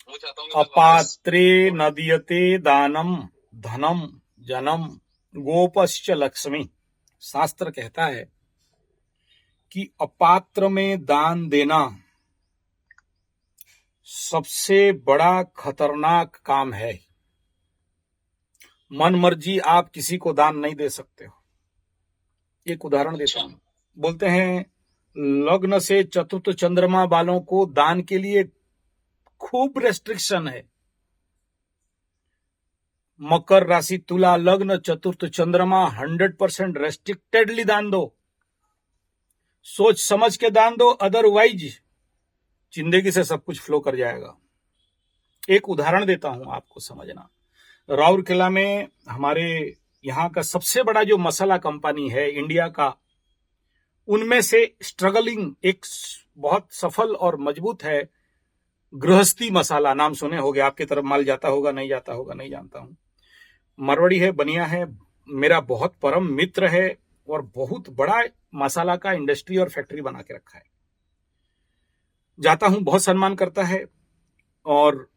अपात्रे न दीयते दानम धनम जनम गोपश्च लक्ष्मी। शास्त्र कहता है कि अपात्र में दान देना सबसे बड़ा खतरनाक काम है। मन मर्जी आप किसी को दान नहीं दे सकते हो। एक उदाहरण देता हूं। बोलते हैं लग्न से चतुर्थ चंद्रमा वालों को दान के लिए खूब रेस्ट्रिक्शन है। मकर राशि, तुला लग्न, चतुर्थ चंद्रमा 100% रेस्ट्रिक्टेडली दान दो, सोच समझ के दान दो, अदरवाइज जिंदगी से सब कुछ फ्लो कर जाएगा। एक उदाहरण देता हूं आपको समझना। राउरकेला में हमारे यहाँ का सबसे बड़ा जो मसाला कंपनी है इंडिया का, उनमें से स्ट्रगलिंग एक बहुत सफल और मजबूत है गृहस्थी मसाला। नाम सुने होंगे, आपकी तरफ माल जाता होगा, नहीं जाता होगा, नहीं जानता हूं। मरवाड़ी है, बनिया है, मेरा बहुत परम मित्र है और बहुत बड़ा मसाला का इंडस्ट्री और फैक्ट्री बना के रखा है। जाता हूं, बहुत सम्मान करता है। और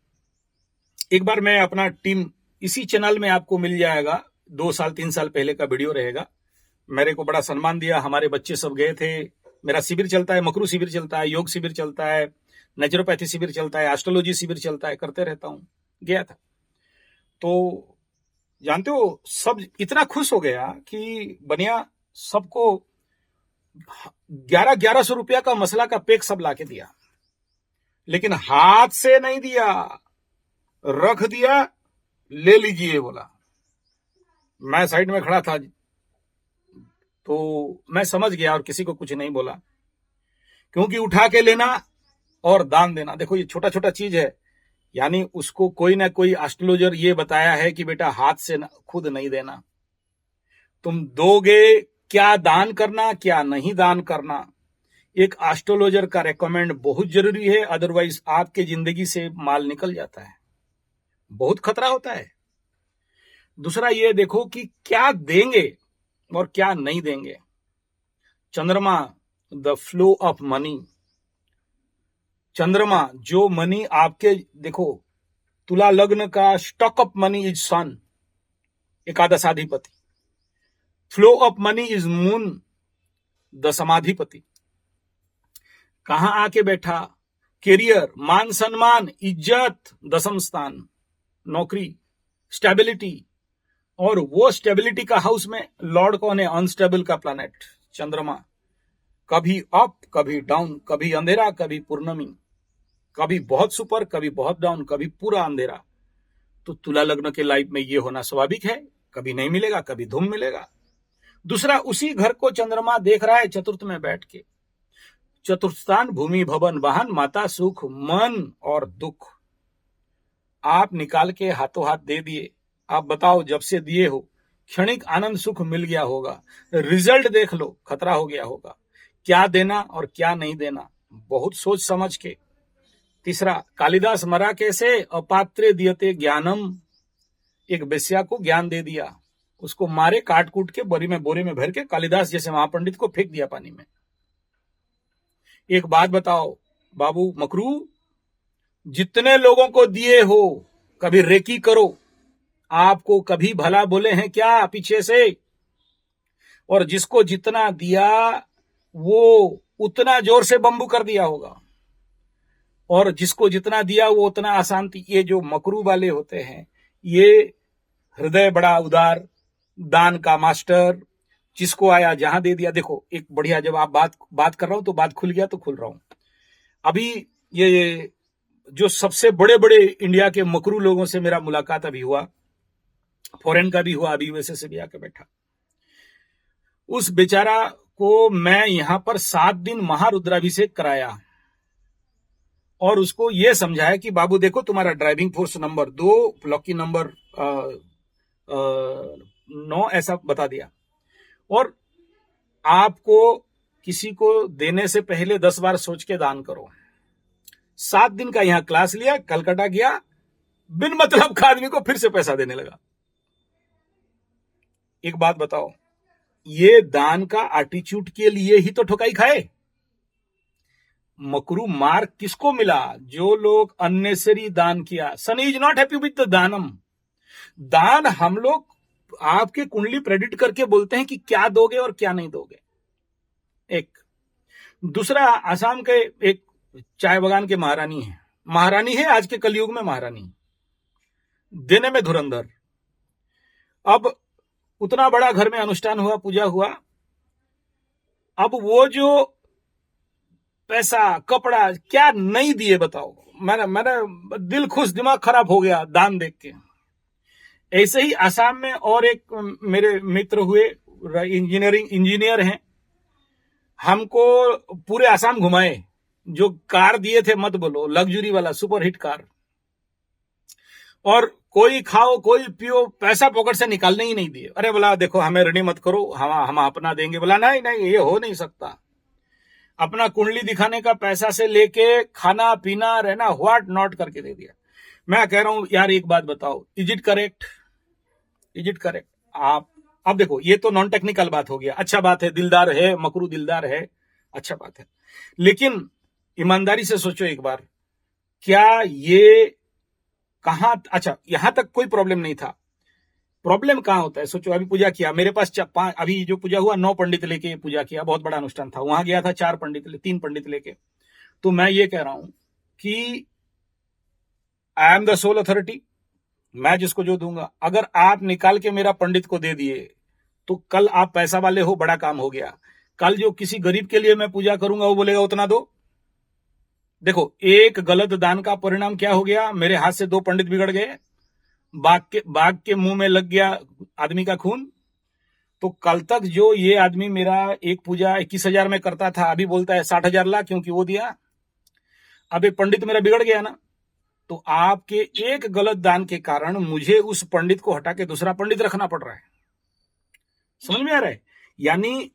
एक बार मैं अपना टीम, इसी चैनल में आपको मिल जाएगा, 2 साल 3 साल पहले का वीडियो रहेगा। मेरे को बड़ा सम्मान दिया, हमारे बच्चे सब गए थे। मेरा शिविर चलता है, मकरू शिविर चलता है, योग शिविर चलता है, नेचुरोपैथी शिविर चलता है, एस्ट्रोलॉजी शिविर चलता है, करते रहता हूं। गया था तो जानते हो, सब इतना खुश हो गया कि बनिया सबको 1100 रुपया का मसला का पैक सब लाके दिया, लेकिन हाथ से नहीं दिया, रख दिया, ले लीजिए बोला। मैं साइड में खड़ा था तो मैं समझ गया और किसी को कुछ नहीं बोला, क्योंकि उठा के लेना और दान देना, देखो ये छोटा छोटा चीज है। यानी उसको कोई ना कोई एस्ट्रोलॉजर ये बताया है कि बेटा हाथ से खुद नहीं देना, तुम दोगे क्या दान करना क्या नहीं दान करना, एक एस्ट्रोलॉजर का रेकमेंड बहुत जरूरी है। अदरवाइज आपके जिंदगी से माल निकल जाता है, बहुत खतरा होता है। दूसरा ये देखो कि क्या देंगे और क्या नहीं देंगे। चंद्रमा, द फ्लो ऑफ मनी। चंद्रमा जो मनी आपके, देखो तुला लग्न का stock of money is sun, एकादशाधिपति। Flow of money is moon, दशमाधिपति। कहां आके बैठा, कैरियर, मान सम्मान, इज्जत, दशम स्थान, नौकरी, स्टेबिलिटी। और वो स्टेबिलिटी का हाउस में लॉर्ड कौन है, अनस्टेबल का प्लैनेट चंद्रमा। कभी अप कभी डाउन, कभी अंधेरा कभी पूर्णमी, कभी बहुत सुपर कभी बहुत डाउन, कभी पूरा अंधेरा। तो तुला लग्न के लाइफ में ये होना स्वाभाविक है, कभी नहीं मिलेगा, कभी धूम मिलेगा। दूसरा, उसी घर को चंद्रमा देख रहा है चतुर्थ में बैठ के। चतुर्थ स्थान भूमि भवन वाहन, माता सुख मन और दुख। आप निकाल के हाथों हाथ दे दिए, आप बताओ जब से दिए हो क्षणिक आनंद सुख मिल गया होगा, रिजल्ट देख लो खतरा हो गया होगा। क्या देना और क्या नहीं देना बहुत सोच समझ के। तीसरा, कालिदास मरा कैसे, अपात्रे दियते ज्ञानम। एक बेस्या को ज्ञान दे दिया, उसको मारे, काट कूट के बोरे में भर के कालिदास जैसे महापंडित को फेंक दिया पानी में। एक बात बताओ बाबू मकरू, जितने लोगों को दिए हो कभी रेकी करो, आपको कभी भला बोले हैं क्या पीछे से? और जिसको जितना दिया वो उतना जोर से बंबू कर दिया होगा, और जिसको जितना दिया वो उतना अशांति। ये जो मकरू वाले होते हैं, ये हृदय बड़ा उदार, दान का मास्टर, जिसको आया जहां दे दिया। देखो एक बढ़िया, जब आप बात कर रहा हूं तो बात खुल गया तो खुल रहा हूं। अभी ये जो सबसे बड़े बड़े इंडिया के मकरू लोगों से मेरा मुलाकात अभी हुआ, फॉरेन का भी हुआ, अभी यूएसए से भी आके बैठा। उस बेचारा को मैं यहां पर 7 दिन महारुद्राभिषेक कराया और उसको यह समझाया कि बाबू देखो तुम्हारा driving force number 2, lucky number 9 ऐसा बता दिया। और आपको किसी को देने से पहले 10 बार सोच के दान करो। 7 दिन का यहां क्लास लिया, कलकत्ता गया, बिन मतलब का आदमी को फिर से पैसा देने लगा। एक बात बताओ, ये दान का एटीट्यूड के लिए ही तो ठुकाई खाए। मकरू मार्क किसको मिला? जो लोग अननेसेसरी दान किया। Shani is not happy with the दानम। दान हम लोग आपके कुंडली प्रेडिक्ट करके बोलते हैं कि क्या दोगे और क्या नहीं दोगे। एक दूसरा, आसाम के एक चाय बागान के महारानी है आज के कलयुग में, महारानी देने में धुरंधर। अब उतना बड़ा घर में अनुष्ठान हुआ, पूजा हुआ, अब वो जो पैसा कपड़ा क्या नहीं दिए बताओ। मैंने दिल खुश, दिमाग खराब हो गया दान देख के। ऐसे ही आसाम में और एक मेरे मित्र हुए, इंजीनियर हैं, हमको पूरे आसाम घुमाए। जो कार दिए थे मत बोलो, लग्जरी वाला सुपर हिट कार, और कोई खाओ कोई पियो, पैसा पॉकेट से निकालने ही नहीं दिए। अरे बोला देखो हमें ऋणी मत करो, हम अपना देंगे। बोला नहीं नहीं, ये हो नहीं सकता। अपना कुंडली दिखाने का पैसा से लेके खाना पीना रहना व्हाट नॉट करके दे दिया। मैं कह रहा हूं यार एक बात बताओ, is it correct? Is it correct? आप अब देखो, ये तो नॉन टेक्निकल बात हो गया। अच्छा बात है, दिलदार है मकरू, दिलदार है, अच्छा बात है, लेकिन ईमानदारी से सोचो एक बार, क्या ये कहां, अच्छा यहां तक कोई प्रॉब्लम नहीं था, प्रॉब्लम कहां होता है? सोचो, अभी पूजा किया, मेरे पास अभी जो पूजा हुआ 9 पंडित लेके पूजा किया, बहुत बड़ा अनुष्ठान था, वहां गया था 3 पंडित लेके। तो मैं ये कह रहा हूं कि I am the soul authority, मैं जिसको जो दूंगा। अगर आप निकाल के मेरा पंडित को दे दिए तो कल आप पैसा वाले हो, बड़ा काम हो गया। कल जो किसी गरीब के लिए मैं पूजा करूंगा वो बोलेगा उतना दो। देखो, एक गलत दान का परिणाम क्या हो गया? मेरे हाथ से 2 पंडित बिगड़ गए, बाघ के मुंह में लग गया आदमी का खून। तो कल तक जो ये आदमी मेरा एक पूजा 21,000 में करता था, अभी बोलता है 60,000 ला, क्योंकि वो दिया। अब एक पंडित मेरा बिगड़ गया ना। तो आपके एक गलत दान के कारण मुझे उस पंडित को हटा के दूसरा पंडित रखना पड़ रहा है। समझ में आ रहा है? यानी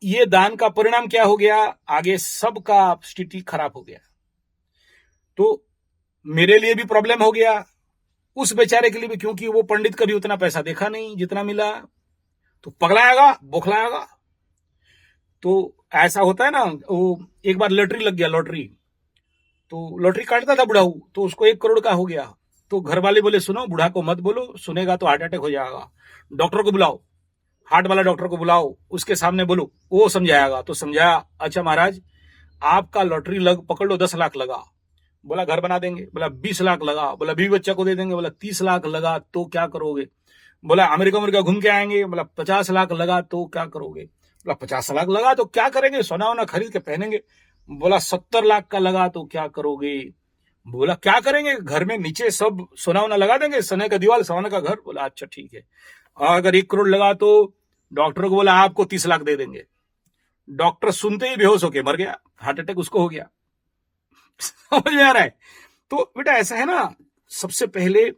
ये दान का परिणाम क्या हो गया? आगे सबका स्थिति खराब हो गया। तो मेरे लिए भी प्रॉब्लम हो गया, उस बेचारे के लिए भी, क्योंकि वो पंडित कभी उतना पैसा देखा नहीं जितना मिला, तो पगलाएगा, बौखलाएगा। तो ऐसा होता है ना, वो एक बार लॉटरी लग गया, लॉटरी, तो लॉटरी काटता था बुढ़ाऊ, तो उसको 1 करोड़ का हो गया। तो घर वाले बोले सुनो, बुढ़ा को मत बोलो, सुनेगा तो हार्ट अटैक हो जाएगा, डॉक्टर को बुलाओ, हार्ट वाला डॉक्टर को बुलाओ, उसके सामने बोलो, वो समझाएगा। तो समझाया, अच्छा महाराज आपका लॉटरी पकड़ लो 10 लाख लगा। बोला घर बना देंगे। बोला 20 लाख लगा। बोला बीवी बच्चा को दे देंगे। बोला 30 लाख लगा तो क्या करोगे? बोला अमेरिका घूम के आएंगे। बोला 50 लाख लगा तो क्या करोगे? बोला 50 लाख लगा तो क्या करेंगे, सोना वोना खरीद के पहनेंगे। बोला 70 लाख का लगा तो क्या करोगे? बोला क्या करेंगे, घर में नीचे सब सोना वोना लगा देंगे, सोने का दीवार, सोने का घर। बोला अच्छा ठीक है। अगर 1 करोड़ लगा तो डॉक्टर को बोला आपको 30 लाख दे देंगे। डॉक्टर सुनते ही बेहोश होके मर गया, हार्ट अटैक उसको हो गया। समझ में आ रहा है? तो बेटा ऐसा है ना, सबसे पहले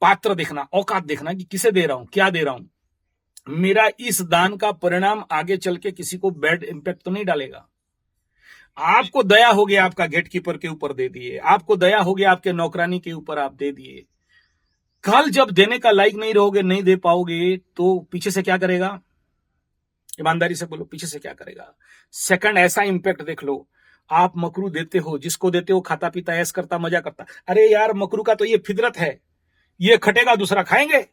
पात्र देखना, औकात देखना कि किसे दे रहा हूं, क्या दे रहा हूं। मेरा इस दान का परिणाम आगे चल के किसी को बैड इंपैक्ट तो नहीं डालेगा। आपको दया हो गया, आपका गेट कीपर के ऊपर दे दिए, आपको दया हो गया आपके नौकरानी के ऊपर आप दे दिए। कल जब देने का लायक नहीं रहोगे, नहीं दे पाओगे, तो पीछे से क्या करेगा? ईमानदारी से बोलो, पीछे से क्या करेगा? सेकंड, ऐसा इंपैक्ट देख लो, आप मकरू देते हो, जिसको देते हो खाता पीता ऐश करता मजा करता। अरे यार मकरू का तो ये फितरत है, ये खटेगा दूसरा खाएंगे,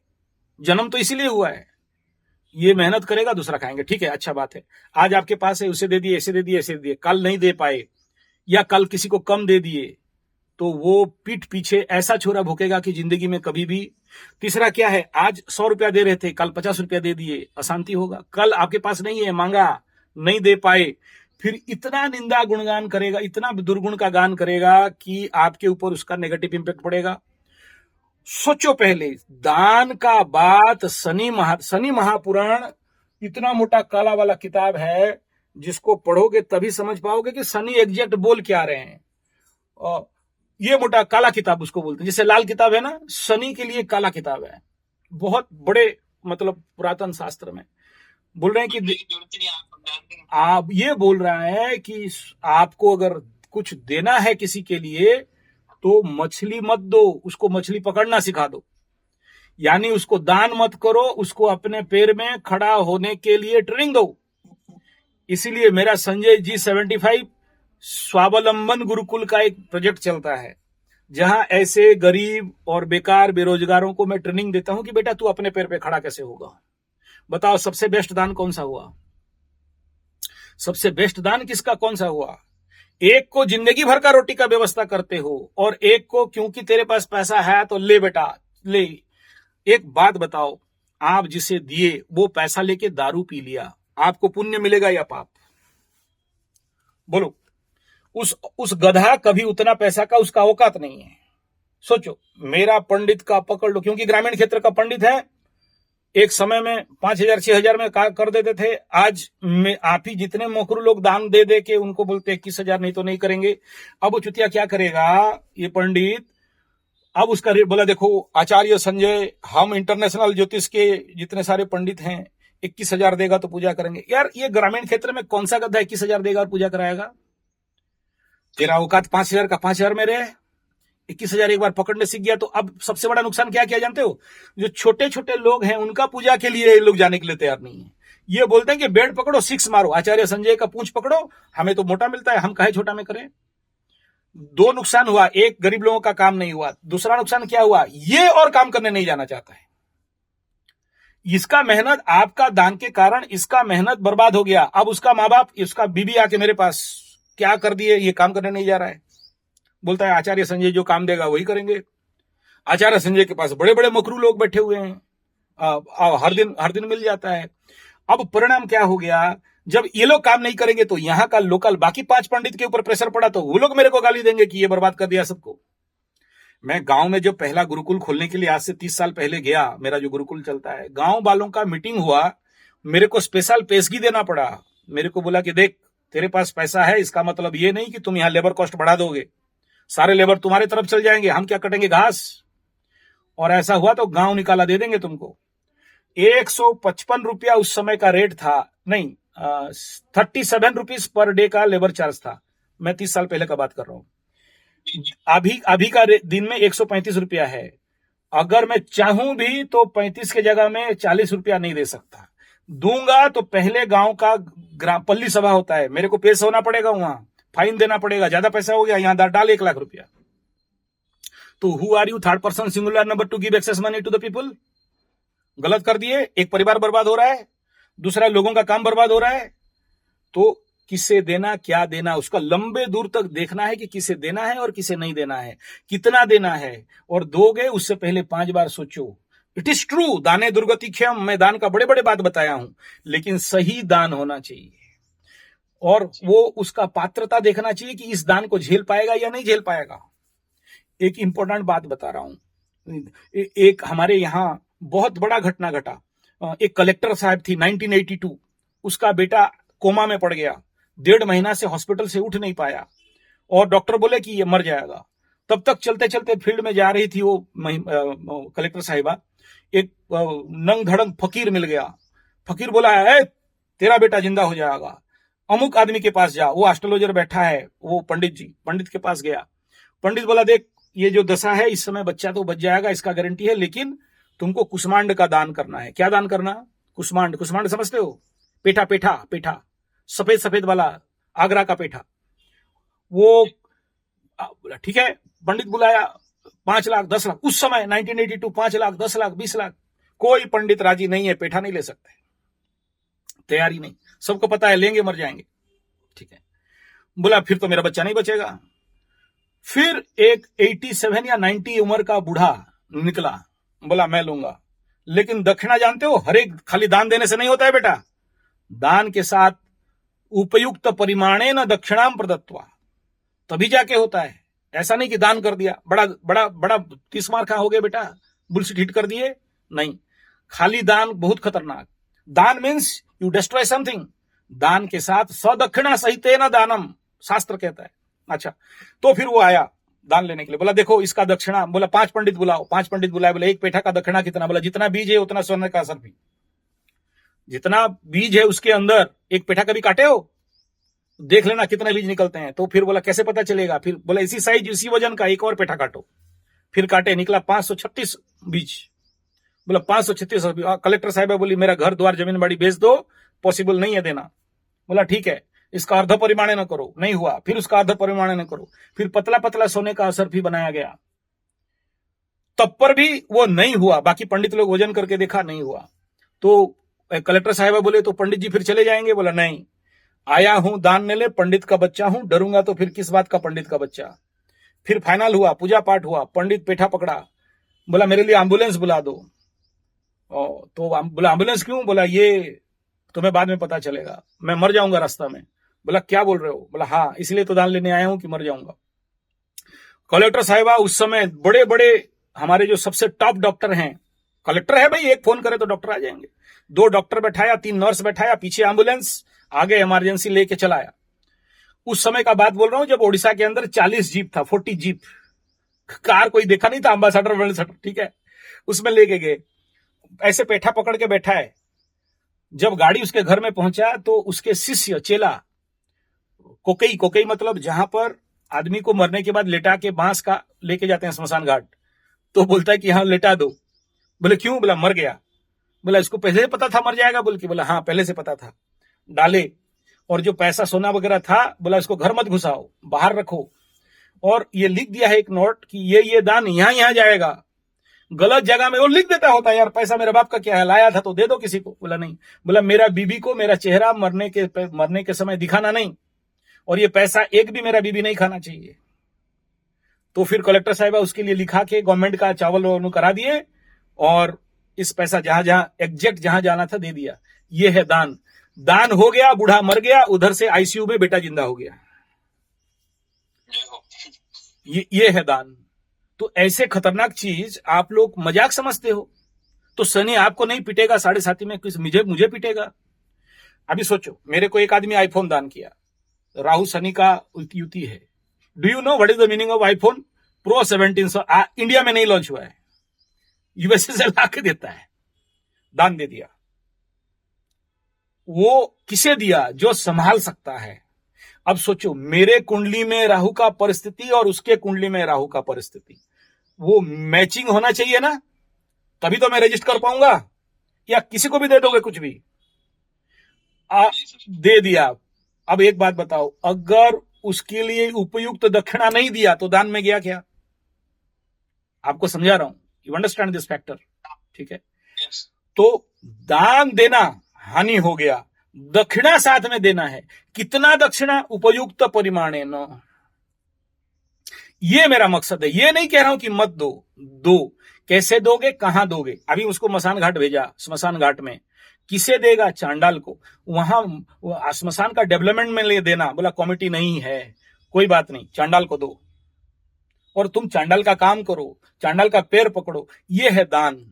जन्म तो इसीलिए हुआ है, ये मेहनत करेगा दूसरा खाएंगे। ठीक है, अच्छा बात है, आज आपके पास है, उसे दे दिए, ऐसे दे दिए, ऐसे दे दिए, कल नहीं दे पाए या कल किसी को कम दे दिए तो वो पीठ पीछे ऐसा छोरा भूकेगा कि जिंदगी में कभी भी। तीसरा क्या है, आज 100 रुपया दे रहे थे, कल 50 रुपया दे दिए, अशांति होगा। कल आपके पास नहीं है, मांगा, नहीं दे पाए, फिर इतना निंदा गुणगान करेगा, इतना दुर्गुण का गान करेगा कि आपके ऊपर उसका नेगेटिव इंपैक्ट पड़ेगा। सोचो पहले, दान का बात शनि महापुराण इतना मोटा काला वाला किताब है, जिसको पढ़ोगे तभी समझ पाओगे कि शनि एग्जैक्ट बोल क्या रहे हैं। और ये मोटा काला किताब उसको बोलते हैं, जैसे लाल किताब है ना, शनि के लिए काला किताब है। बहुत बड़े मतलब पुरातन शास्त्र में बोल रहे हैं कि आप ये बोल रहा है कि आपको अगर कुछ देना है किसी के लिए तो मछली मत दो, उसको मछली पकड़ना सिखा दो। यानी उसको दान मत करो, उसको अपने पैर में खड़ा होने के लिए ट्रेनिंग दो। इसीलिए मेरा संजय G75 स्वावलंबन गुरुकुल का एक प्रोजेक्ट चलता है, जहां ऐसे गरीब और बेकार बेरोजगारों को मैं ट्रेनिंग देता हूं कि बेटा तू अपने पैर पे खड़ा कैसे होगा। बताओ सबसे बेस्ट दान कौन सा हुआ? सबसे बेस्ट दान किसका कौन सा हुआ? एक को जिंदगी भर का रोटी का व्यवस्था करते हो, और एक को क्योंकि तेरे पास पैसा है तो ले बेटा ले। एक बात बताओ, आप जिसे दिए वो पैसा लेके दारू पी लिया, आपको पुण्य मिलेगा या पाप? बोलो। उस गधा कभी उतना पैसा का उसका औकात नहीं है। सोचो, मेरा पंडित का पकड़ लो, क्योंकि ग्रामीण क्षेत्र का पंडित है, एक समय में 5,000 6,000 में कर देते थे। आज में आप ही जितने मोकरू लोग दान दे दे के उनको बोलते 21,000 नहीं तो नहीं करेंगे। अब वो चुतिया क्या करेगा ये पंडित? अब उसका रेट बोला, देखो आचार्य संजय, हम इंटरनेशनल ज्योतिष के जितने सारे पंडित हैं, 21,000 देगा तो पूजा करेंगे। यार ये ग्रामीण क्षेत्र में कौन सा गद्दा 21,000 देगा और पूजा कराएगा? तेरा औकात 5,000 का 5,000 में रहे, 21,000 एक बार पकड़ने सीख गया तो अब सबसे बड़ा नुकसान क्या किया जानते हो? जो छोटे छोटे लोग हैं उनका पूजा के लिए लोग जाने के लिए तैयार नहीं है। ये बोलते हैं कि बेड पकड़ो 6 मारो, आचार्य संजय का पूंछ पकड़ो, हमें तो मोटा मिलता है, हम काहे छोटा में करें। दो नुकसान हुआ, एक गरीब लोगों का काम नहीं हुआ, दूसरा नुकसान क्या हुआ, ये और काम करने नहीं जाना चाहता है। इसका मेहनत, आपका दान के कारण इसका मेहनत बर्बाद हो गया। अब उसका माँ बाप, उसका बीबी आके मेरे पास क्या कर दिए, ये काम करने नहीं जा रहा है। बोलता है आचार्य संजय जो काम देगा वही करेंगे। आचार्य संजय के पास बड़े बड़े मकरू लोग बैठे हुए हैं, हर दिन मिल जाता है। अब परिणाम क्या हो गया, जब ये लोग काम नहीं करेंगे तो यहां का लोकल बाकी 5 पंडित के ऊपर प्रेशर पड़ा तो वो लोग मेरे को गाली देंगे कि ये बर्बाद कर दिया सबको। मैं गांव में जो पहला गुरुकुल खोलने के लिए आज से 30 साल पहले गया, मेरा जो गुरुकुल चलता है, गांव वालों का मीटिंग हुआ, मेरे को स्पेशल पेशगी देना पड़ा। मेरे को बोला कि देख तेरे पास पैसा है, इसका मतलब ये नहीं कि तुम यहां लेबर कॉस्ट बढ़ा दोगे, सारे लेबर तुम्हारे तरफ चल जाएंगे, हम क्या कटेंगे घास, और ऐसा हुआ तो गांव निकाला दे देंगे तुमको। 155 रुपया उस समय का रेट था, नहीं 37 रुपीज पर डे का लेबर चार्ज था। मैं 30 साल पहले का बात कर रहा हूं। अभी का दिन में 135 रुपया है। अगर मैं चाहूं भी तो 35 के जगह में 40 रुपया नहीं दे सकता। दूंगा तो पहले गांव का पल्ली सभा होता है, मेरे को पेश होना पड़ेगा, वहां फाइन देना पड़ेगा, ज्यादा पैसा हो गया, यहां डाल 1 लाख रुपया। तो who are you third person singular number to give excess money to the people? गलत कर दिए, एक परिवार बर्बाद हो रहा है, दूसरा लोगों का काम बर्बाद हो रहा है। तो किसे देना, क्या देना, उसका लंबे दूर तक देखना है कि किसे देना है और किसे नहीं देना है, कितना देना है, और दोगे उससे पहले 5 बार सोचो। इट इज ट्रू, दाने दुर्गति क्षम, मैं दान का बड़े बड़े बात बताया हूं, लेकिन सही दान होना चाहिए, और वो उसका पात्रता देखना चाहिए कि इस दान को झेल पाएगा या नहीं झेल पाएगा। एक इंपॉर्टेंट बात बता रहा हूं, एक हमारे यहां बहुत बड़ा घटना घटा। एक कलेक्टर साहब थी 1982, उसका बेटा कोमा में पड़ गया, 1.5 महीना से हॉस्पिटल से उठ नहीं पाया, और डॉक्टर बोले कि ये मर जाएगा। तब तक चलते चलते फील्ड में जा रही थी वो कलेक्टर साहिबा, एक नंग धड़ंग फकीर मिल गया। फकीर बोला है तेरा बेटा जिंदा हो जाएगा, अमुक आदमी के पास जा, वो एस्ट्रोलॉजर बैठा है, वो पंडित के पास गया। पंडित बोला देख ये जो दशा है इस समय बच्चा तो बच जाएगा, इसका गारंटी है, लेकिन तुमको कुष्मांड का दान करना है। क्या दान करना? कुष्मांड। कुष्मांड समझते हो? पेठा पेठा पेठा, सफेद सफेद वाला, आगरा का पेठा। वो बोला ठीक है। पंडित बुलाया, 5 लाख 10 लाख, उस समय 1982 5 लाख 10 लाख 20 लाख। कोई पंडित राजी नहीं है, पेठा नहीं ले सकते, तैयारी नहीं, सबको पता है लेंगे मर जाएंगे। ठीक है, बोला फिर तो मेरा बच्चा नहीं बचेगा। फिर एक 87 या 90 उम्र का बूढ़ा निकला, बोला मैं लूंगा, लेकिन दक्षिणा जानते हो, हर एक खाली दान देने से नहीं होता है बेटा, दान के साथ उपयुक्त परिमाणे न दक्षिणाम प्रदत्वा, तभी जाके होता है। ऐसा नहीं कि दान कर दिया, बड़ा बड़ा बड़ा 30 मार खा हो गए बेटा, बुलशिट हिट कर दिए, नहीं। खाली दान बहुत खतरनाक। दान मीन्स यू डिस्ट्रॉय समथिंग। दान के साथ सदक्षिणा सहित न दानम, शास्त्र कहता है। अच्छा, तो फिर वो आया दान लेने के लिए, बोला देखो इसका दक्षिणा, बोला 5 पंडित बुलाओ। 5 पंडित बुलाए, बोला एक पेठा का दक्षिणा कितना? बोला जितना बीज है उतना स्वर्ण का असर भी, जितना बीज है उसके अंदर एक पेठा कभी काटे हो? देख लेना कितने बीज निकलते हैं। तो फिर बोला कैसे पता चलेगा? फिर बोला इसी साइज इसी वजन का एक और पेठा काटो। फिर काटे, निकला 536 बीज। बोला 536। कलेक्टर साहब बोली मेरा घर द्वार जमीन बाड़ी बेच दो, पॉसिबल नहीं है देना। बोला ठीक है, इसका अर्ध परिमाणे न करो, नहीं हुआ, फिर उसका अर्ध परिमाणे न करो, फिर पतला पतला सोने का असर भी बनाया गया, तब पर भी वो नहीं हुआ। बाकी पंडित लोग वजन करके देखा, नहीं हुआ। तो कलेक्टर साहिबा बोले तो पंडित जी फिर चले जाएंगे? बोला नहीं, आया हूं दान ने ले, पंडित का बच्चा हूं, डरूंगा तो फिर किस बात का पंडित का बच्चा। फिर फाइनल हुआ, पूजा पाठ हुआ, पंडित पेठा पकड़ा, बोला मेरे लिए एम्बुलेंस बुला दो। तो बोला एम्बुलेंस क्यों? बोला ये तुम्हें बाद में पता चलेगा, मैं मर जाऊंगा रास्ता में। बोला क्या बोल रहे हो? बोला हाँ, इसलिए तो दान लेने आया हूं कि मर जाऊंगा। कलेक्टर साहिबा उस समय बड़े बड़े हमारे जो सबसे टॉप डॉक्टर हैं, कलेक्टर है भाई, एक फोन करे तो डॉक्टर आ जाएंगे, 2 डॉक्टर बैठाया, 3 नर्स बैठाया, पीछे एम्बुलेंस, आगे इमरजेंसी लेके चलाया। उस समय का बात बोल रहा हूं जब ओडिशा के अंदर 40 जीप था, 40 जीप, कार कोई देखा नहीं था, अम्बासडर, ठीक है, उसमें लेके गए, ऐसे पेठा पकड़ के बैठा है। जब गाड़ी उसके घर में पहुंचा तो उसके शिष्य चेला, कोकई मतलब जहां पर आदमी को मरने के बाद लेटा के बांस का लेके जाते हैं स्मशान घाट, तो बोलता है कि हाँ लेटा दो। बोले क्यों? बोला मर गया। बोला इसको पहले से पता था मर जाएगा? बोल के बोला हाँ पहले से पता था। डाले, और जो पैसा सोना वगैरह था, बोला इसको घर मत घुसाओ, बाहर रखो, और ये लिख दिया है एक नोट कि ये दान यहां जाएगा। गलत जगह में वो लिख देता होता है, यार पैसा मेरे बाप का क्या है, लाया था तो दे दो किसी को। बोला नहीं, बोला मेरा बीबी को मेरा चेहरा मरने के समय दिखाना नहीं, और ये पैसा एक भी मेरा बीबी नहीं खाना चाहिए। तो फिर कलेक्टर साहिबा उसके लिए लिखा के गवर्नमेंट का चावल करा दिए, और इस पैसा जहां एग्जैक्ट जहां जाना था दे दिया। ये है दान। दान हो गया, बूढ़ा मर गया, उधर से आईसीयू में बेटा जिंदा हो गया। ये है दान। तो ऐसे खतरनाक चीज आप लोग मजाक समझते हो। तो शनि आपको नहीं पीटेगा 7.5 में, किस मुझे पीटेगा। अभी सोचो, मेरे को एक आदमी आईफोन दान किया, राहु शनि का युति है। Do you know what is the meaning of iPhone pro 17? India में नहीं लॉन्च हुआ है, यूएसए से ला के देता है, दान दे दिया। वो किसे दिया? जो संभाल सकता है। अब सोचो, मेरे कुंडली में राहु का परिस्थिति और उसके कुंडली में राहु का परिस्थिति, वो मैचिंग होना चाहिए ना, तभी तो मैं रजिस्टर कर पाऊंगा। या किसी को भी दे दोगे कुछ भी? दे दिया। अब एक बात बताओ, अगर उसके लिए उपयुक्त दक्षिणा नहीं दिया तो दान में गया क्या? आपको समझा रहा हूं, यू अंडरस्टैंड दिस फैक्टर, ठीक है? तो दान देना हानि हो गया, दक्षिणा साथ में देना है। कितना दक्षिणा? उपयुक्त परिमाणे न। ये मेरा मकसद है। ये नहीं कह रहा हूं कि मत दो। कैसे दोगे, कहां दोगे? अभी उसको मसान घाट भेजा, स्मशान घाट में किसे देगा? चांडाल को। वहां स्मशान का डेवलपमेंट में ले देना, बोला कमेटी नहीं है, कोई बात नहीं, चांडाल को दो, और तुम चांडाल का काम करो, चांडाल का पैर पकड़ो। ये है दान।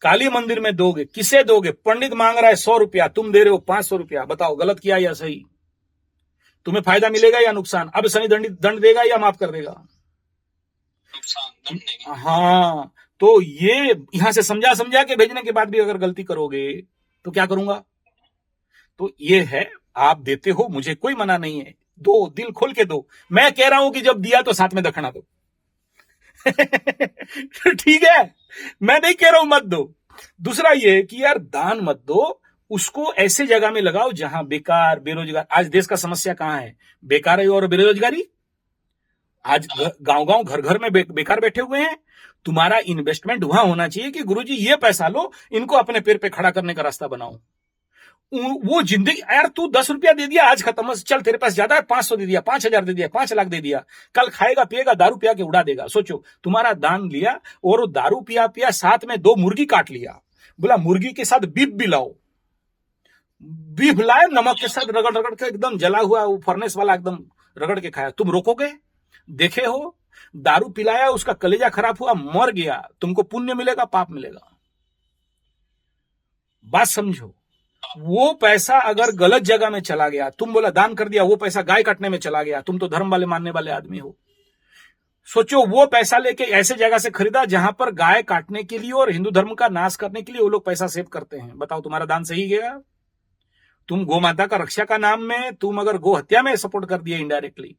काली मंदिर में दोगे, किसे दोगे? पंडित मांग रहा है 100 रुपया, तुम दे रहे हो 500 रुपया, बताओ गलत किया या सही? तुम्हें फायदा मिलेगा या नुकसान? अब शनि दंड देगा या माफ कर देगा? नुकसान। हाँ, तो ये यहां से समझा के भेजने के बाद भी अगर गलती करोगे तो क्या करूंगा? तो ये है, आप देते हो, मुझे कोई मना नहीं है, दो, दिल खोल के दो। मैं कह रहा हूं कि जब दिया तो साथ में दक्षिणा दो। ठीक है, मैं नहीं कह रहा हूं मत दो। दूसरा ये कि यार दान मत दो, उसको ऐसे जगह में लगाओ जहां बेकार, बेरोजगार। आज देश का समस्या कहां है? बेकार और बेरोजगारी। आज गांव घर घर में बेकार बैठे हुए हैं। तुम्हारा इन्वेस्टमेंट वहां होना चाहिए कि गुरुजी ये पैसा लो, इनको अपने पैर पे खड़ा करने का रास्ता बनाओ। वो जिंदगी, यार तू 10 रुपया दे दिया, आज खत्म, चल तेरे पास ज्यादा है, 500 दे दिया, 5,000 दे दिया, 5 लाख दे दिया, कल खाएगा पिएगा, दारू पिया के उड़ा देगा। सोचो, तुम्हारा दान लिया और दारू पिया साथ में 2 मुर्गी काट लिया, बोला मुर्गी के साथ बीफ भी लाओ, बीफ लाए, नमक के साथ रगड़ के एकदम जला हुआ वो फर्नेस वाला एकदम रगड़ के खाया। तुम रोकोगे? देखे हो, दारू पिलाया, उसका कलेजा खराब हुआ, मर गया, तुमको पुण्य मिलेगा पाप मिलेगा? बात समझो। वो पैसा अगर गलत जगह में चला गया, तुम बोला दान कर दिया, वो पैसा गाय काटने में चला गया, तुम तो धर्म वाले मानने वाले आदमी हो। सोचो, वो पैसा लेके ऐसे जगह से खरीदा जहां पर गाय काटने के लिए और हिंदू धर्म का नाश करने के लिए वो लोग पैसा सेव करते हैं। बताओ, तुम्हारा दान सही गया? तुम गौ माता का रक्षा का नाम में तुम अगर गो हत्या में सपोर्ट कर दिए इनडायरेक्टली।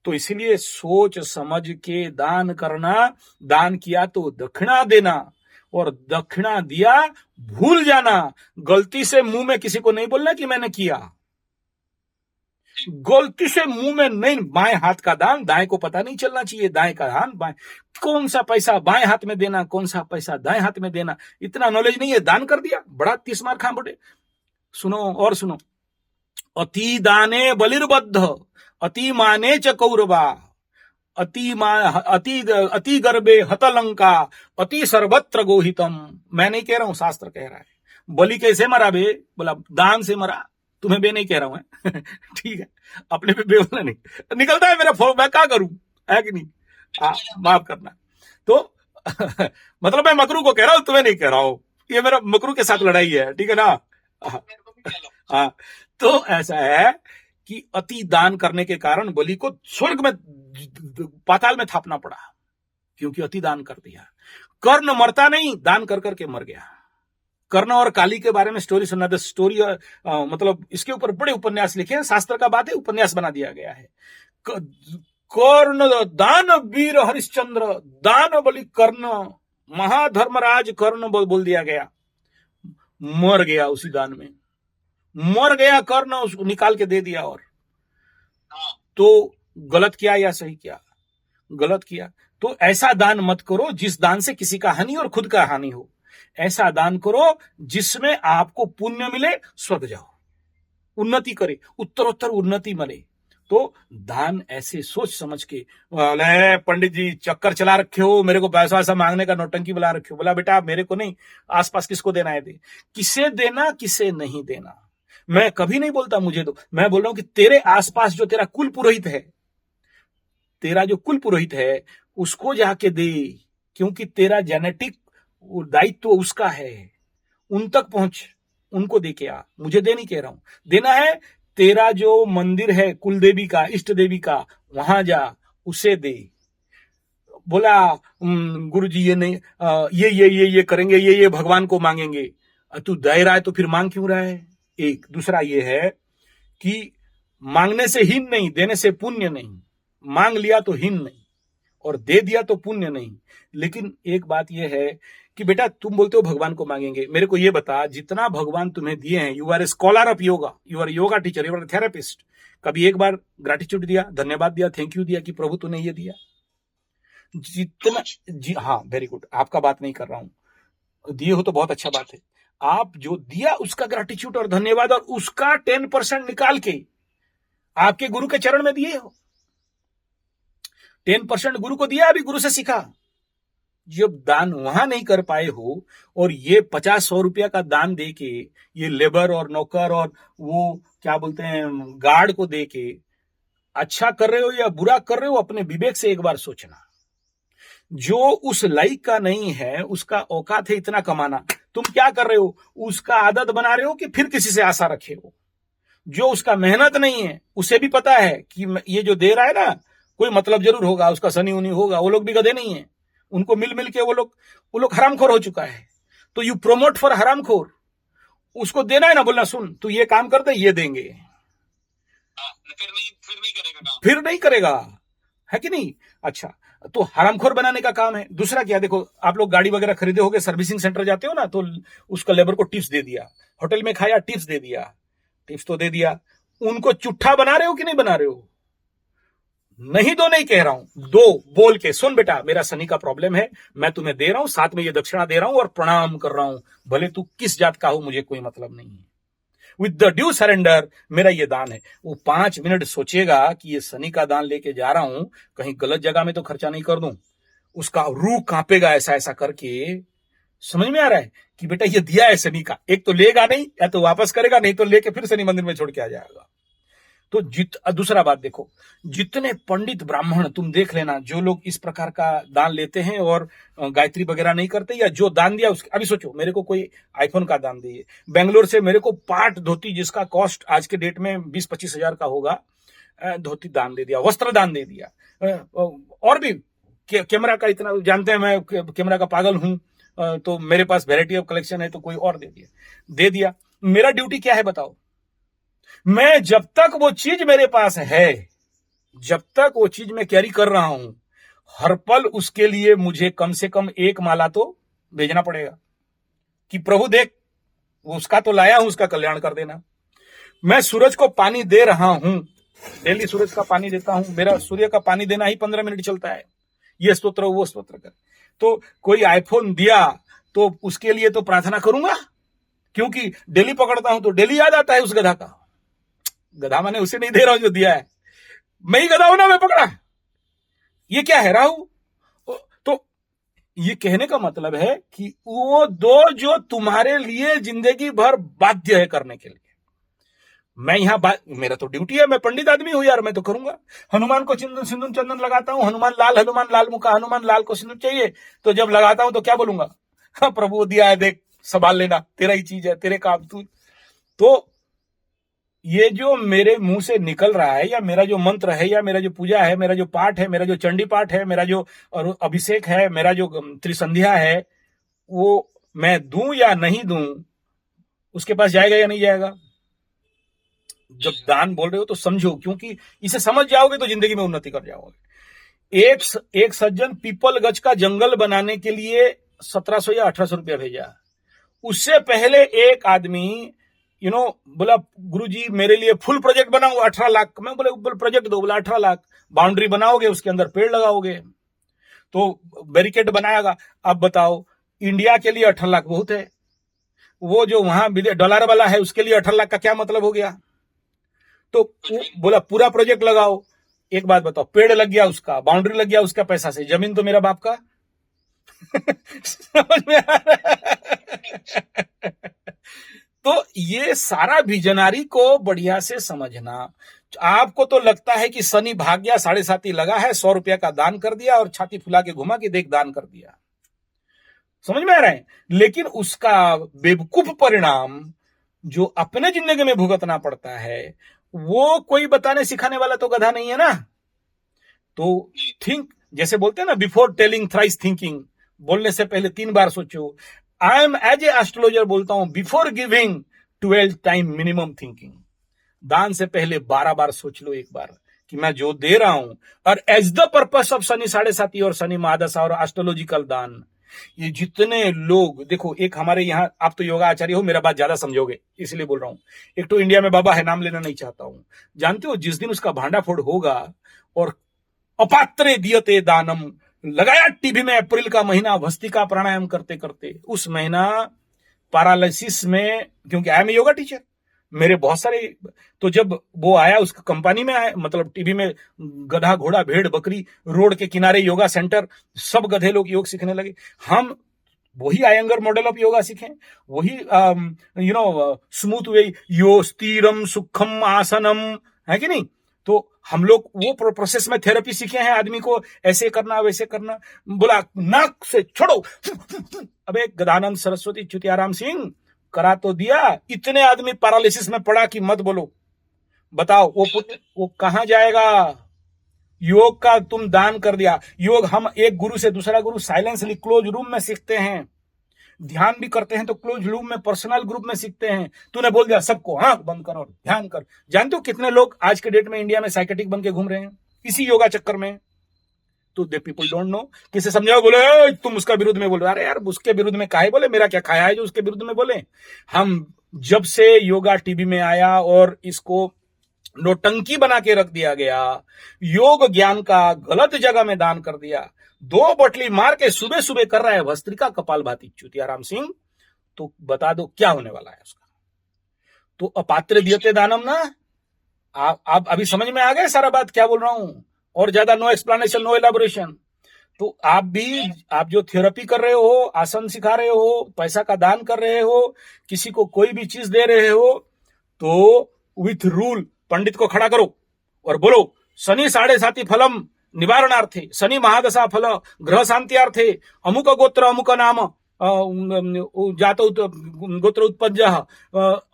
तो इसीलिए सोच समझ के दान करना। दान किया तो दक्षिणा देना, और दक्षिणा दिया भूल जाना। गलती से मुंह में किसी को नहीं बोलना कि मैंने किया। गलती से मुंह में नहीं, बाएं हाथ का दान, दाएं को पता नहीं चलना चाहिए, दाएं का दान बाएं, कौन सा पैसा बाएं हाथ में देना, कौन सा पैसा दाएं हाथ में देना, इतना नॉलेज नहीं है, दान कर दिया, बड़ा 30 मार खा बटे। सुनो और सुनो, अति दाने बलिर्बद्ध, अति माने च कौरवा, अति गर्भे हतलंका, अति सर्वत्र गोहितम। मैं नहीं कह रहा हूं, शास्त्र कह रहा है। बलि कैसे मरा बे? बोला दान से मरा। तुम्हें बे नहीं कह रहा हूं ठीक है, अपने पे बे बोला नहीं निकलता है मेरा फोन, मैं क्या करूं, है कि नहीं? माफ करना। तो मतलब मैं मकरू को कह रहा हूं, तुम्हें नहीं कह रहा हूं, ये मेरा मकरू के साथ लड़ाई है, ठीक है ना? हाँ, तो ऐसा है कि अति दान करने के कारण बलि को स्वर्ग में, पाताल में थापना पड़ा, क्योंकि अति दान कर दिया। कर्ण मरता नहीं, दान कर करके मर गया। कर्ण और काली के बारे में स्टोरी सुनना, द स्टोरी, मतलब इसके ऊपर बड़े उपन्यास लिखे हैं, शास्त्र का बात है, उपन्यास बना दिया गया है। कर्ण दान वीर हरिश्चंद्र, दान बलि कर्ण, महाधर्मराज कर्ण बोल दिया गया, मर गया उसी दान में, मर गया कर्ण, उसको निकाल के दे दिया। और तो गलत किया या सही किया? गलत किया। तो ऐसा दान मत करो जिस दान से किसी का हानि और खुद का हानि हो। ऐसा दान करो जिसमें आपको पुण्य मिले, स्वर्ग जाओ, उन्नति करे, उत्तरोत्तर उन्नति मिले। तो दान ऐसे सोच समझ के, पंडित जी चक्कर चला रखे हो, मेरे को पैसा वैसा मांगने का नौटंकी बुला रखे हो। बोला बेटा मेरे को नहीं, आसपास किसको देना है दे, किसे देना किसे नहीं देना मैं कभी नहीं बोलता मुझे दो, मैं बोल रहा हूं कि तेरे आसपास जो तेरा कुल पुरोहित है, तेरा जो कुल पुरोहित है उसको जाके दे, क्योंकि तेरा जेनेटिक दायित्व उसका है, उन तक पहुंच, उनको दे के आ। मुझे दे नहीं कह रहा हूं, देना है तेरा जो मंदिर है कुल देवी का, इष्ट देवी का, वहां जा, उसे दे। बोला गुरुजी ये नहीं, ये करेंगे, ये भगवान को मांगेंगे। तू दे रहा है तो फिर मांग क्यों रहा है? एक दूसरा ये है कि मांगने से हीन नहीं, देने से पुण्य नहीं। मांग लिया तो हीन नहीं, और दे दिया तो पुण्य नहीं। लेकिन एक बात यह है कि बेटा तुम बोलते हो भगवान को मांगेंगे, मेरे को ये बता, जितना भगवान तुम्हें दिए हैं, you are a scholar of yoga, you are yoga teacher, you are therapist, कभी एक बार ग्रेटिट्यूड दिया, धन्यवाद दिया, थैंक यू दिया कि प्रभु तूने ये दिया? जितना जी हाँ, वेरी गुड, आपका बात नहीं कर रहा हूं, दिए हो तो बहुत अच्छा बात है। आप जो दिया उसका ग्रेटिट्यूड और धन्यवाद, और उसका 10% निकाल के आपके गुरु के चरण में दिए हो। 10% गुरु को दिया, अभी गुरु से सीखा। जब दान वहां नहीं कर पाए हो, और ये 50-100 रुपया का दान दे के, ये लेबर और नौकर और वो क्या बोलते हैं गार्ड को दे के अच्छा कर रहे हो या बुरा कर रहे हो, अपने विवेक से एक बार सोचना। जो उस लायक का नहीं है, उसका औकात है इतना कमाना, तुम क्या कर रहे हो? उसका आदत बना रहे हो कि फिर किसी से आशा रखे हो। जो उसका मेहनत नहीं है, उसे भी पता है कि ये जो दे रहा है ना, कोई मतलब जरूर होगा, उसका सनी उनी होगा। वो लोग भी गधे नहीं है, उनको मिल मिल के वो लोग हरामखोर हो चुका है। तो यू प्रोमोट फॉर हरामखोर। उसको देना है ना, बोलना सुन तू ये काम कर दे, ये देंगे, फिर नहीं करेगा, है कि नहीं? अच्छा, तो हरामखोर बनाने का काम है। दूसरा क्या, देखो आप लोग गाड़ी वगैरह खरीदे होगे, सर्विसिंग सेंटर जाते हो ना, तो उसका लेबर को टिप्स दे दिया, होटल में खाया टिप्स दे दिया, टिप्स तो दे दिया, उनको चुट्ठा बना रहे हो कि नहीं बना रहे हो? नहीं दो नहीं कह रहा हूं, दो बोल के, सुन बेटा मेरा सनी का प्रॉब्लम है, मैं तुम्हें दे रहा हूं, साथ में ये दक्षिणा दे रहा हूं और प्रणाम कर रहा हूं, भले तू किस जात का हो मुझे कोई मतलब नहीं है। विद द ड्यू सरेंडर, मेरा ये दान है। वो 5 मिनट सोचेगा कि ये सनी का दान लेके जा रहा हूं, कहीं गलत जगह में तो खर्चा नहीं कर दूं। उसका रूह कांपेगा ऐसा ऐसा करके। समझ में आ रहा है कि बेटा ये दिया है सनी का, एक तो लेगा नहीं, या तो वापस करेगा, नहीं तो लेके फिर शनि मंदिर में छोड़ के आ जाएगा। तो दूसरा बात देखो, जितने पंडित ब्राह्मण तुम देख लेना, जो लोग इस प्रकार का दान लेते हैं और गायत्री वगैरह नहीं करते, या जो दान दिया उसके, अभी सोचो मेरे को कोई आईफोन का दान दिए, बेंगलोर से मेरे को पाट धोती जिसका कॉस्ट आज के डेट में 20-25 हजार का होगा, धोती दान दे दिया, वस्त्र दान दे दिया, और भी कैमरा का इतना जानते हैं, मैं कैमरा का पागल हूं, तो मेरे पास वैरायटी ऑफ कलेक्शन है, तो कोई और दे दिया। मेरा ड्यूटी क्या है बताओ? मैं जब तक वो चीज मेरे पास है, जब तक वो चीज मैं कैरी कर रहा हूं, हर पल उसके लिए मुझे कम से कम एक माला तो भेजना पड़ेगा कि प्रभु देख, वो उसका तो लाया हूं, उसका कल्याण कर देना। मैं सूरज को पानी दे रहा हूं, डेली सूरज का पानी देता हूं, मेरा सूर्य का पानी देना ही 15 मिनट चलता है, ये स्तोत्र वो स्तोत्र कर। तो कोई आईफोन दिया तो उसके लिए तो प्रार्थना करूंगा, क्योंकि डेली पकड़ता हूं तो डेली याद आता है उस गधा का। गधा मैंने उसे नहीं दे रहा हूं जो दिया है, मैं ही गधा हूं ना, मैं पकड़ा। ये क्या है राहु? तो ये कहने का मतलब है कि वो दो जो तुम्हारे लिए जिंदगी भर बाध्य है करने के लिए। मैं यहां मेरा तो ड्यूटी है, मैं पंडित आदमी हूं यार, मैं तो करूंगा। हनुमान को सिंदूर चंदन लगाता हूं, हनुमान लाल मुका, हनुमान लाल को सिंदूर चाहिए, तो जब लगाता हूं तो क्या बोलूंगा? हाँ, प्रभु दिया है, देख संभाल लेना, तेरा ही चीज है, तेरे काम तू। तो ये जो मेरे मुंह से निकल रहा है, या मेरा जो मंत्र है, या मेरा जो पूजा है, मेरा जो पाठ है, मेरा जो चंडी पाठ है, मेरा जो अभिषेक है, मेरा जो त्रिसंध्या है, वो मैं दूं या नहीं दूं, उसके पास जाएगा या नहीं जाएगा? जब दान बोल रहे हो तो समझो, क्योंकि इसे समझ जाओगे तो जिंदगी में उन्नति कर जाओगे। एक सज्जन पीपल गज का जंगल बनाने के लिए 1700 या 1800 रुपया भेजा। उससे पहले एक आदमी बोला, गुरुजी मेरे लिए फुल प्रोजेक्ट बनाओ 18 लाख। मैं बोले प्रोजेक्ट दो, बोला 18 लाख। बाउंड्री बनाओगे, उसके अंदर पेड़ लगाओगे, तो बैरिकेड बनाएगा। अब बताओ, इंडिया के लिए 18 लाख बहुत है, वो जो वहां डॉलर वाला है उसके लिए 18 लाख का क्या मतलब हो गया? तो बोला पूरा प्रोजेक्ट लगाओ। एक बात बताओ, पेड़ लग गया उसका, बाउंड्री लग गया उसका पैसा से, जमीन तो मेरा बाप का। समझ में आ रहा है? तो ये सारा विजनरी को बढ़िया से समझना। आपको तो लगता है कि शनि भाग गया, 7.5 लगा है, 100 रुपया का दान कर दिया और छाती फुला के घुमा कि देख दान कर दिया। समझ में आ रहा है? लेकिन उसका बेवकूफ परिणाम जो अपने जिंदगी में भुगतना पड़ता है, वो कोई बताने सिखाने वाला तो गधा नहीं है ना। तो थिंक, जैसे बोलते हैं ना, बिफोर टेलिंग थ्राइस थिंकिंग, बोलने से पहले 3 बार सोचो। I am as a astrologer बोलता हूं, before giving 12 time minimum thinking. दान से पहले 12 बार सोच लो एक बार कि मैं जो दे रहा हूं, और as the purpose of Shani 7.5 और शनि महादशा और एस्ट्रोलॉजिकल दान, ये जितने लोग देखो, एक हमारे यहाँ, आप तो योगा आचार्य हो, मेरा बात ज्यादा समझोगे इसलिए बोल रहा हूं। एक तो इंडिया में बाबा है, नाम लेना नहीं चाहता हूं। जानते हो, जिस दिन उसका भांडा फोड़ होगा और अपात्रे दियते दानम लगाया टीवी में, अप्रैल का महीना भस्त्रिका प्राणायाम करते करते, उस महीना पैरालिसिस में, क्योंकि आई एम योगा टीचर, मेरे बहुत सारे, तो जब वो आया उसका कंपनी में आया, मतलब टीवी में, गधा घोड़ा भेड़ बकरी रोड के किनारे योगा सेंटर, सब गधे लोग योग सीखने लगे। हम वही आयंगर मॉडल ऑफ योगा सीखें, वही स्मूथ वे, यो स्थिरम सुखम आसनम, है कि नहीं? तो हम लोग वो प्रोसेस में थेरेपी सीखे हैं, आदमी को ऐसे करना वैसे करना। बोला नाक से छोड़ो, अबे गदानंद सरस्वती चुतियाराम सिंह करा तो दिया, इतने आदमी पैरालिसिस में पड़ा कि मत बोलो। बताओ वो कहां जाएगा? योग का तुम दान कर दिया। योग हम एक गुरु से दूसरा गुरु साइलेंसली क्लोज रूम में सीखते हैं, ध्यान भी करते हैं तो क्लोज रूम में पर्सनल ग्रुप में सीखते हैं। तूने बोल दिया सबको आंख बंद कर और ध्यान कर। जानते हो कितने लोग आज के डेट में इंडिया में साइकेटिक बन के घूम रहे हैं इसी योगा चक्कर में? तो दे पीपल डोंट नो। किसे समझाओ, बोले तुम उसका विरुद्ध में बोलो। अरे यार, उसके विरुद्ध में काहे बोले? मेरा क्या खाया है जो उसके विरुद्ध में बोले? हम जब से योगा टीवी में आया और इसको नोटंकी बना के रख दिया गया, योग ज्ञान का गलत जगह में दान कर दिया, 2 बटली मार के सुबह सुबह कर रहा है भस्त्रिका कपालभाति चुतियाराम सिंह, तो बता दो क्या होने वाला है उसका? तो अपात्र दियते दानम ना। आप अभी समझ में आ गए सारा बात क्या बोल रहा हूं? और ज्यादा नो एक्सप्लेनेशन, नो एलाबोरेशन। तो आप जो थेरेपी कर रहे हो, आसन सिखा रहे हो, पैसा का दान कर रहे हो, किसी को कोई भी चीज दे रहे हो, तो विथ रूल पंडित को खड़ा करो और बोलो शनि 7.5 फलम निवारणार्थे, शनि महादशा फल ग्रह शांत्यार्थे, अमुक गोत्र अमुक नाम जात गोत्र उत्पन्न,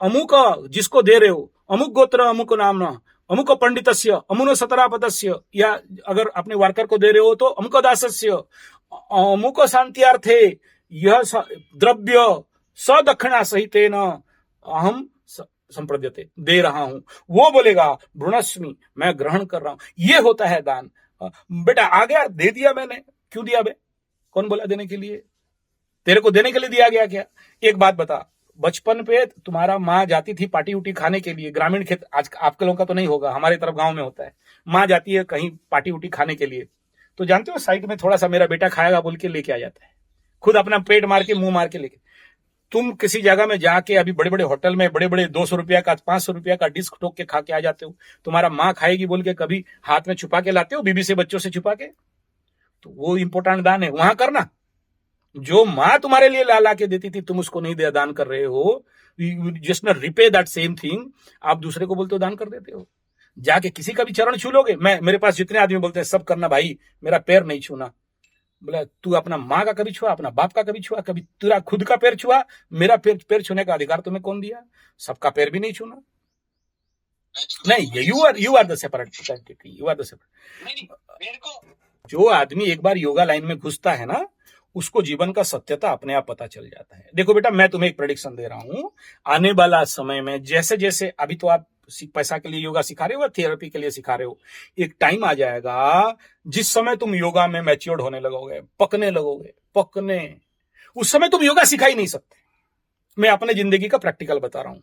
अमुक जिसको दे रहे हो, अमुक गोत्र अमुक नाम, अमुक पंडितस्य अमुनो सतरापदस्य, या अगर अपने वर्कर को दे रहे हो तो अमुक दासस्य, अमुक शांत्यार्थे यह द्रव्य सदक्षिणा सहितेन अहम संप्रद्यते, दे रहा हूं। वो बोलेगा भ्रूणस्मि, मैं ग्रहण कर रहा हूं। ये होता है दान। बेटा आ गया, दे दिया मैंने। क्यों दिया बे? कौन बोला देने के लिए? तेरे को देने के लिए दिया गया क्या? एक बात बता, बचपन पे तुम्हारा माँ जाती थी पार्टी उटी खाने के लिए, ग्रामीण क्षेत्र, आज आपके लोगों का तो नहीं होगा, हमारे तरफ गांव में होता है, माँ जाती है कहीं पार्टी उटी खाने के लिए, तो जानते हो साइड में थोड़ा सा मेरा बेटा खाएगा बोल के लेके आ जाता है, खुद अपना पेट मार के मुंह मार के लेके। तुम किसी जगह में जाके अभी बड़े बड़े होटल में बड़े बड़े 200 रुपया का 500 रुपया का डिस्क ठोक के खा के आ जाते हो, तुम्हारा माँ खाएगी बोल के कभी हाथ में छुपा के लाते हो, बीबी से बच्चों से छुपा के? तो वो इंपॉर्टेंट दान है, वहां करना। जो माँ तुम्हारे लिए ला ला के देती थी तुम उसको नहीं दे दान कर रहे हो, जस्ट न रिपे दैट सेम थिंग, आप दूसरे को बोलते हो दान कर देते हो। जाके किसी का भी चरण छू लोगे, मेरे पास जितने आदमी बोलते हैं सब करना भाई, मेरा पैर नहीं छूना। बोला तू अपना माँ का कभी छुआ, अपना बाप का कभी छुआ, कभी तेरा खुद का पैर छुआ? मेरा पैर छूने का अधिकार तुम्हें कौन दिया? सबका पैर भी नहीं छूना। नहीं, you are the separate entity, you are the separate. जो आदमी एक बार योगा लाइन में घुसता है ना, उसको जीवन का सत्यता अपने आप पता चल जाता है। देखो बेटा, मैं तुम्हें एक प्रेडिक्शन दे रहा हूं, आने वाला समय में जैसे जैसे अभी तो आप पैसा के लिए योगा सिखा रहे हो, थेरेपी के लिए सिखा रहे हो, एक टाइम आ जाएगा जिस समय तुम योगा में मैच्योर्ड होने लगोगे, पकने, उस समय तुम योगा सिखा ही नहीं सकते। मैं अपने जिंदगी का प्रैक्टिकल बता रहा हूं।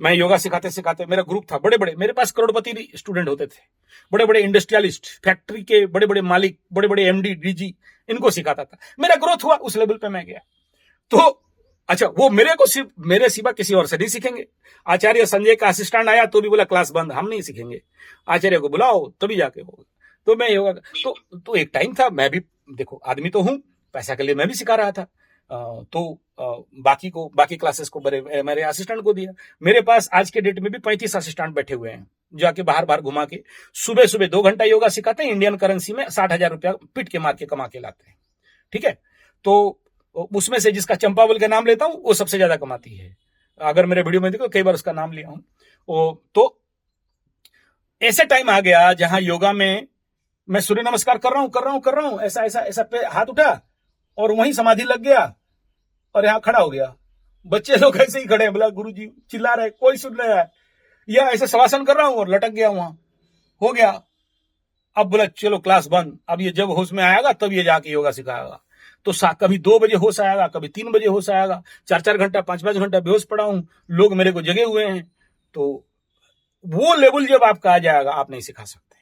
मैं योगा सिखाते सिखाते, मेरा ग्रुप था, बड़े बड़े, मेरे पास करोड़पति स्टूडेंट होते थे, बड़े बड़े इंडस्ट्रियलिस्ट, फैक्ट्री के बड़े बड़े मालिक, बड़े बड़े एमडी डीजी, इनको सिखाता था। मेरा ग्रोथ हुआ, उस लेवल पे मैं गया। तो अच्छा, वो मेरे को सिर्फ मेरे सिवा किसी और से नहीं सीखेंगे। आचार्य संजय का असिस्टेंट आया तो भी बोला क्लास बंद, हम नहीं सीखेंगे, आचार्य को बुलाओ तभी जाके होगा। तो मैं योगा तो एक टाइम था, मैं भी देखो आदमी तो हूं, पैसा के लिए मैं भी सिखा रहा था, बाकी क्लासेस को मेरे असिस्टेंट को दिया। मेरे पास आज के डेट में भी 35 असिस्टेंट बैठे हुए हैं, जाके बाहर घुमा के सुबह सुबह 2 घंटा योगा सिखाते हैं, इंडियन करेंसी में 60,000 रुपया पिट के मार के कमा के लाते हैं। ठीक है, तो उसमें से जिसका चंपावल का नाम लेता हूं वो सबसे ज्यादा कमाती है। अगर मेरे वीडियो में देखो, कई बार उसका नाम लिया हूं। तो ऐसे टाइम आ गया जहां योगा में मैं सूर्य नमस्कार कर रहा हूं, ऐसा ऐसा ऐसा पे हाथ उठा और वहीं समाधि लग गया और यहां खड़ा हो गया। बच्चे लोग ऐसे ही खड़े हैं, बोला गुरुजी चिल्ला रहे, कोई सुन रहा है, या ऐसे शवासन कर रहा हूं और लटक गया, वहां हो गया। अब बोला चलो क्लास बंद, अब ये जब होश में आएगा तब ये जाके योगा सिखाएगा। तो कभी 2 बजे होश आएगा, कभी 3 बजे होश आएगा, 4-4 घंटा 5-5 घंटा बेहोश पड़ा हूं, लोग मेरे को जगे हुए हैं। तो वो लेवल जब आपका आ जाएगा, आप नहीं सिखा सकते।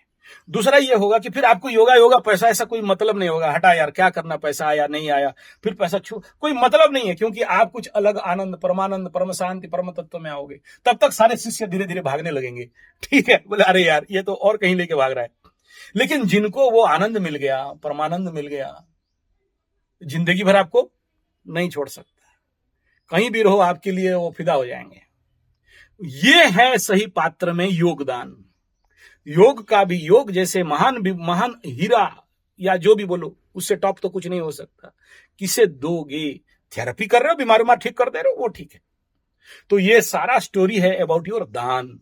दूसरा ये होगा कि फिर आपको योगा पैसा ऐसा कोई मतलब नहीं होगा, हटा यार क्या करना, पैसा आया नहीं आया फिर पैसा कोई मतलब नहीं है, क्योंकि आप कुछ अलग आनंद, परमानंद, परम शांति, परम तत्व में आओगे। तब तक सारे शिष्य धीरे धीरे भागने लगेंगे। ठीक है, बोले अरे यार ये तो और कहीं लेके भाग रहा है। लेकिन जिनको वो आनंद मिल गया, परमानंद मिल गया, जिंदगी भर आपको नहीं छोड़ सकता, कहीं भी रहो आपके लिए वो फिदा हो जाएंगे। ये है सही पात्र में योगदान। योग का भी, योग जैसे महान हीरा या जो भी बोलो, उससे टॉप तो कुछ नहीं हो सकता। किसे दोगे? थेरेपी कर रहे हो, बीमार ठीक कर दे रहे हो, वो ठीक है। तो ये सारा स्टोरी है अबाउट योर दान।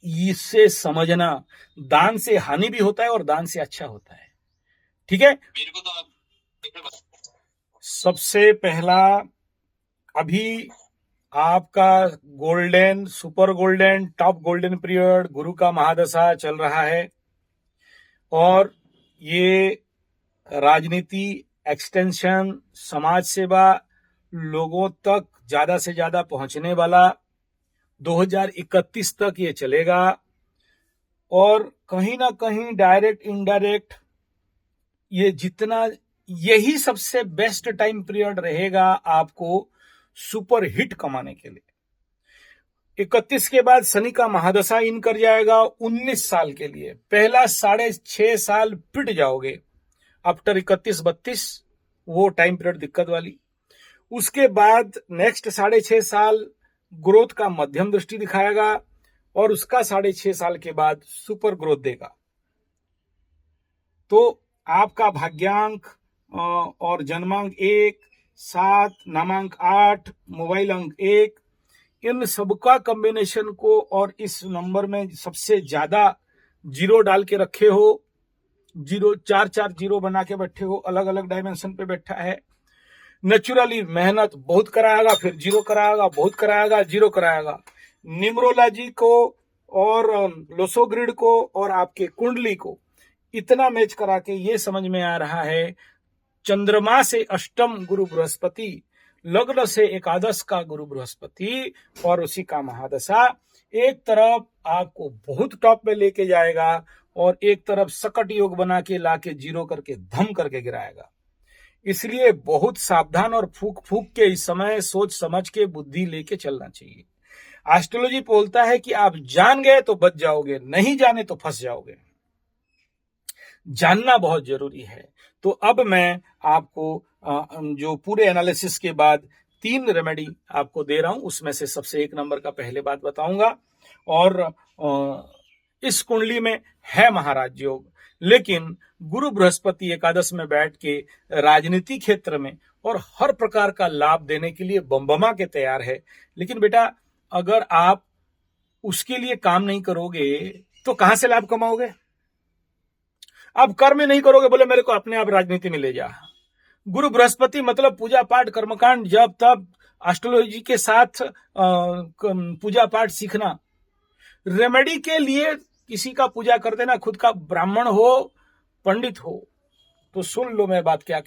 इससे समझना, दान से हानि भी होता है और दान से अच्छा होता है। ठीक है, सबसे पहला अभी आपका golden, super golden, top golden period, गुरु का महादशा चल रहा है और ये राजनीति, एक्सटेंशन, समाज सेवा, लोगों तक ज्यादा से ज्यादा पहुंचने वाला 2031 तक ये चलेगा। और कहीं ना कहीं डायरेक्ट इनडायरेक्ट ये जितना, यही सबसे बेस्ट टाइम पीरियड रहेगा आपको सुपर हिट कमाने के लिए। 31 के बाद शनि का महादशा इन कर जाएगा 19 साल के लिए। पहला 6.5 साल पिट जाओगे, आफ्टर 31-32 वो टाइम पीरियड दिक्कत वाली। उसके बाद नेक्स्ट 6.5 साल ग्रोथ का मध्यम दृष्टि दिखाएगा और उसका 6.5 साल के बाद सुपर ग्रोथ देगा। तो आपका भाग्यांक और जन्मांक 1, 7, नामांक 8, मोबाइल अंक 1, इन सबका कॉम्बिनेशन को, और इस नंबर में सबसे ज्यादा जीरो डाल के रखे हो, 4 जीरो बना के बैठे हो, अलग अलग डायमेंशन पे बैठा है। नेचुरली मेहनत बहुत कराएगा, फिर जीरो कराएगा, बहुत कराएगा, जीरो कराएगा। न्यूमरोलॉजी को और लोसोग्रिड को और आपके कुंडली को इतना मैच करा के ये समझ में आ रहा है, चंद्रमा से अष्टम गुरु बृहस्पति, लग्न से एकादश का गुरु बृहस्पति और उसी का महादशा एक तरफ आपको बहुत टॉप में लेके जाएगा और एक तरफ सकट योग बना के लाके जीरो करके धम करके गिराएगा। इसलिए बहुत सावधान और फूक फूक के इस समय सोच समझ के बुद्धि लेके चलना चाहिए। एस्ट्रोलॉजी बोलता है कि आप जान गए तो बच जाओगे, नहीं जाने तो फंस जाओगे। जानना बहुत जरूरी है। तो अब मैं आपको जो पूरे एनालिसिस के बाद 3 रेमेडी आपको दे रहा हूं, उसमें से सबसे 1 नंबर का पहले बात बताऊंगा। और इस कुंडली में है महाराज योग, लेकिन गुरु बृहस्पति एकादश में बैठ के राजनीति क्षेत्र में और हर प्रकार का लाभ देने के लिए बमबमा के तैयार है। लेकिन बेटा अगर आप उसके लिए काम नहीं करोगे तो कहां से लाभ कमाओगे? अब कर्म नहीं करोगे, बोले मेरे को अपने आप राजनीति में ले जा। गुरु बृहस्पति मतलब पूजा पाठ कर्मकांड, जब तब एस्ट्रोलॉजी के साथ पूजा पाठ सीखना। रेमेडी के लिए किसी का पूजा कर देना, खुद का ब्राह्मण हो पंडित हो। तो सुन लो मैं बात क्या